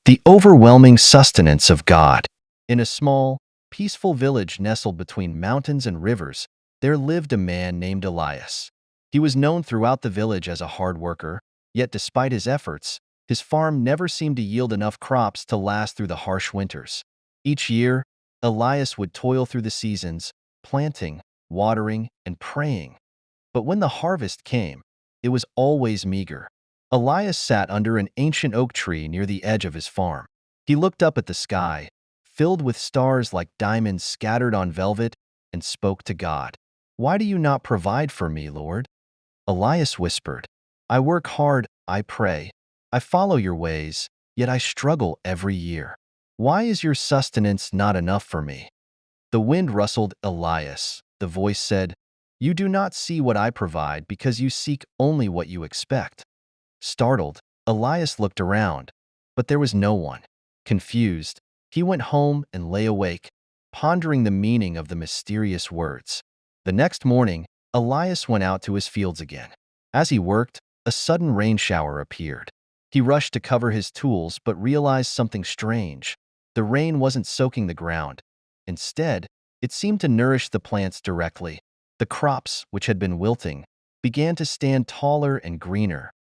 The overwhelming sustenance of God. In a small, peaceful village nestled between mountains and rivers, there lived a man named Elias. He was known throughout the village as a hard worker, yet despite his efforts, his farm never seemed to yield enough crops to last through the harsh winters. Each year, Elias would toil through the seasons, planting, watering, and praying. But when the harvest came, it was always meager. Elias sat under an ancient oak tree near the edge of his farm. He looked up at the sky, filled with stars like diamonds scattered on velvet, and spoke to God. "Why do you not provide for me, Lord?" Elias whispered, "I work hard, I pray. I follow your ways, yet I struggle every year. Why is your sustenance not enough for me?" The wind rustled Elias. The voice said, "You do not see what I provide because you seek only what you expect." Startled, Elias looked around, but there was no one. Confused, he went home and lay awake, pondering the meaning of the mysterious words. The next morning, Elias went out to his fields again. As he worked, a sudden rain shower appeared. He rushed to cover his tools but realized something strange. The rain wasn't soaking the ground. Instead, it seemed to nourish the plants directly. The crops, which had been wilting, began to stand taller and greener,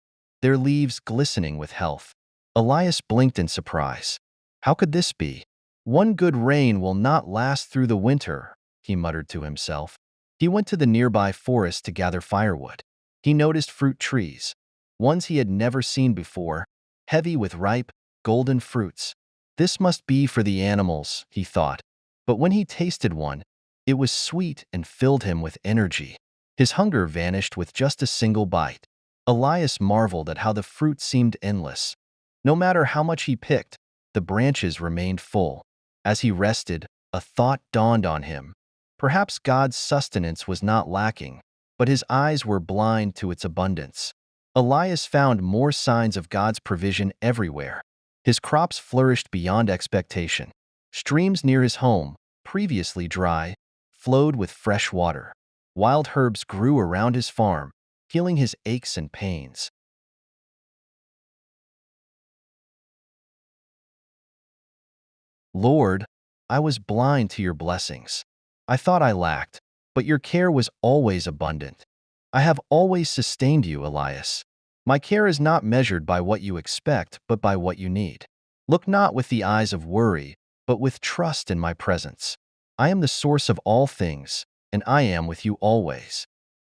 their leaves glistening with health. Elias blinked in surprise. "How could this be? One good rain will not last through the winter," he muttered to himself. He went to the nearby forest to gather firewood. He noticed fruit trees, ones he had never seen before, heavy with ripe, golden fruits. "This must be for the animals," he thought. But when he tasted one, it was sweet and filled him with energy. His hunger vanished with just a single bite. Elias marveled at how the fruit seemed endless. No matter how much he picked, the branches remained full. As he rested, a thought dawned on him. Perhaps God's sustenance was not lacking, but his eyes were blind to its abundance. Elias found more signs of God's provision everywhere. His crops flourished beyond expectation. Streams near his home, previously dry, flowed with fresh water. Wild herbs grew around his farm, healing his aches and pains. "Lord, I was blind to your blessings. I thought I lacked, but your care was always abundant. I have always sustained you, Elias. My care is not measured by what you expect, but by what you need. Look not with the eyes of worry, but with trust in my presence. I am the source of all things, and I am with you always."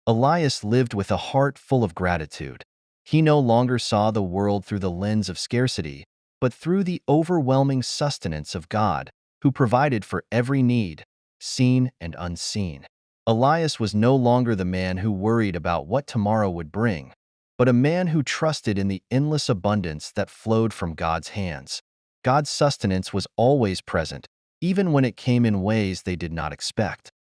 Elias lived with a heart full of gratitude. He no longer saw the world through the lens of scarcity, but through the overwhelming sustenance of God, who provided for every need, seen and unseen. Elias was no longer the man who worried about what tomorrow would bring, but a man who trusted in the endless abundance that flowed from God's hands. God's sustenance was always present, even when it came in ways they did not expect.